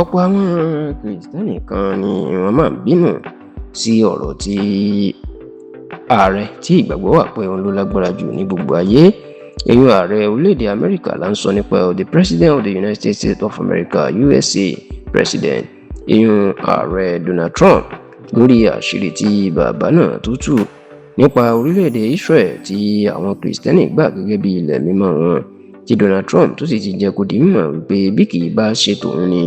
Ọ̀pọ̀ àwọn Kìrìsìtẹ́nì kan ni wọ́n máa ń bínú sí ọ̀rọ̀ tí ààrẹ tí ìgbàgbọ́ wà pé òun ló lágbára jù ní gbogbo ayé. Èyí ààrẹ orílẹ̀-èdè Amẹ́ríkà là ń sọ nípa the President of the United States of America USA President, èyí ààrẹ Donald Trump, lórí àṣírí tí bàbá náà tó tú nípa orílẹ̀-èdè Israel tí àwọn Kìrìsìtẹ́nì gbà gẹ́gẹ́ bí ilẹ̀ mímọ́ wọn, tí Donald Trump tó sì ti jẹ́ kó di mímọ̀ wípé bí kì í bá ṣe tòun ni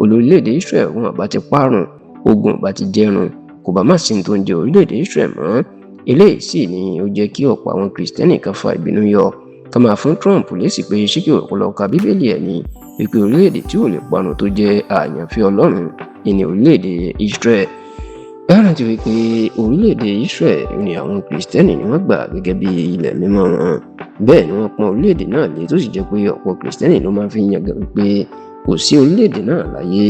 olórílẹ̀-èdè Israel wọn bá ti parun, ogun bá ti jẹrun, kò bá má sí tó ń jẹ orílẹ̀-èdè Israel mọ́. Eléyìí sì ni ó jẹ́ kí ọ̀pọ̀ àwọn Kìrìsìtẹ́nì kan fa ìbínú yọ, ká máa fún Trump lésì pé ṣé kí òun lọ ka Bíbélì ẹ̀ ni, wípé orílẹ̀-èdè tí ò lè parun tó jẹ́ àyànfẹ́ Ọlọ́run ní orílẹ̀-èdè Israel. Báyọ̀ ti wípé orílẹ̀-èdè Israel ni àwọn Kìrìsìtẹ́nì ni wọ́n gbà gẹ́gẹ́ bí ilẹ̀ mímọ́ wọn. Bẹ́ẹ̀ ni wọ́n pọ́n orílẹ̀-èdè náà lé, tó sì jẹ́ pé ọ̀pọ̀ Kìrìsìtẹ́nì ló máa fi ń yangàn wípé kò sí orílẹ̀-èdè náà láyé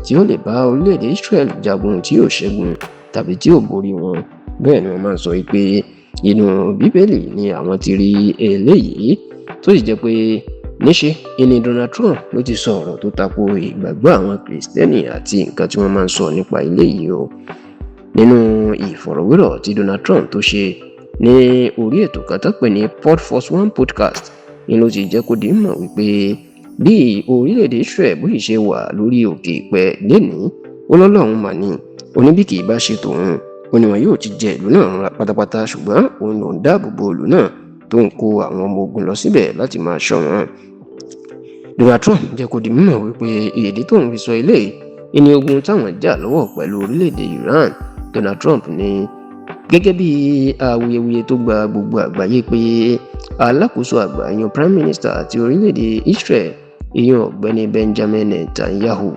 tí ó lè bá orílẹ̀-èdè Israel jagun tí yóò ṣẹ́gun tàbí tí yóò borí wọn. Bẹ́ẹ̀ ni wọ́n máa ń sọ wípé inú Bíbélì ni àwọn ti rí eléyìí, tó sì jẹ́ pé níṣe ni Donald Trump ló ti sọ ọ̀rọ̀ tó tako ìgbàgbọ́ àwọn Kìrìsìtẹ́nì àti nǹkan tí wọ́n máa ń sọ nípa eléyìí o. Nínú ìfọ̀rọ̀wérọ̀ tí Donald Trump tó ṣe ní orí ètò kan tó pè ní Pod Force One podcast ni ló ti jẹ́ kó di mọ̀ wípé bí orílẹ̀-èdè Israel bó sì ṣe wà lórí òkè ìpẹ́ lénìí, ó lọ́lọ́run mà ní, oní bí kì í bá ṣe tòun, ó ní wọn yóò ti jẹ ìlú náà pátápátá, ṣùgbọ́n òun ló ń dáàbò bo ìlú náà tó ń kó àwọn ọmọ ogun lọ síbẹ̀ láti máa ṣọ́ wọn. Donald Trump jẹ́ kó di mímọ̀ wípé èdè tóun fi sọ eléyìí ní ogun táwọn jà lọ́wọ́ pẹ̀lú orílẹ̀-èdè Iran. Donald Trump ní gẹ́gẹ́ bí awuyewuye tó gba gbogbo àgbáyé pé alákòóso àgbà ìyẹn Prime Minister àti orílẹ̀-èdè Israel ìyẹn ọ̀gbẹ́ni Benjamin Netanyahu,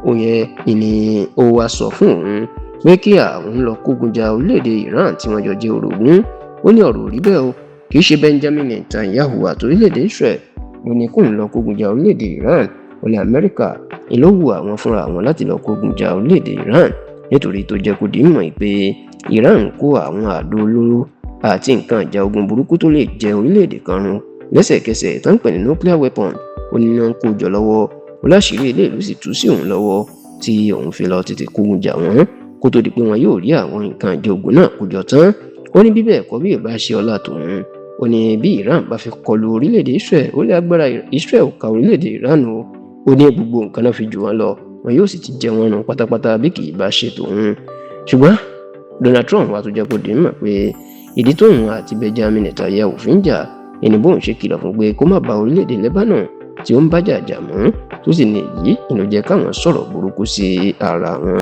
òyìn ni ó wá sọ fún òun pé kí àwọn lọ kógun ja orílẹ̀-èdè Iran tí wọ́n jọ jẹ́ orogún. Ó ní ọ̀rọ̀ rí bẹ́ẹ̀ o, kì í ṣe Benjamin Netanyahu àti orílẹ̀-èdè Israel ló ní kóun lọ kógun ja orílẹ̀-èdè Iran. Ó ní Amẹ́ríkà ló wù àwọn fúnra àwọn láti lọ kógun ja orílẹ̀-èdè Iran, nítorí tó jẹ́ kó di mọ̀ pé Iran ń kó àwọn àdó olóró àti nǹkan ìjà ogun burúkú tó lè jẹ orílẹ̀-èdè kan run lẹ́sẹ̀kẹsẹ̀ tó ń pè ní nuclear weapon. Ó ní wọ́n kó jọ lọ́wọ́, ó láṣìírí ilé ìlú sì tú sí òun lọ́wọ́ tí òun fi lọ tètè kógun jà wọ́n kó tó di pé wọn yóò rí àwọn nǹkan ìjà ogun náà kó jọ tán. Ó ní bí bẹ́ẹ̀ kọ́ bí ìbá ṣe ọlá tòun, ó ní bí Iran bá fi kọlu orílẹ̀-èdè Israel, ó lé agbára Israel ka orílẹ̀-èdè Iran o. Ó ní gbogbo nǹkan náà fi jù wọ́n lọ, wọn yóò sì ti jẹ wọ́n run pátápátá bí kì í bá ṣe tòun. Ṣùgbọ́n Donald Trump wá tó jẹ́ kó di mọ̀ pé ìdí tóun àti Benjamin Netanyahu fi ń jà ẹni bóun ṣe kìlọ̀ fún pé kó má ba orílẹ̀-èdè Lebanon tí ó ń bájà jà mọ́, tó sì ní èyí ìlú jẹ́ káwọn sọ̀rọ̀ burúkú sí ara wọn.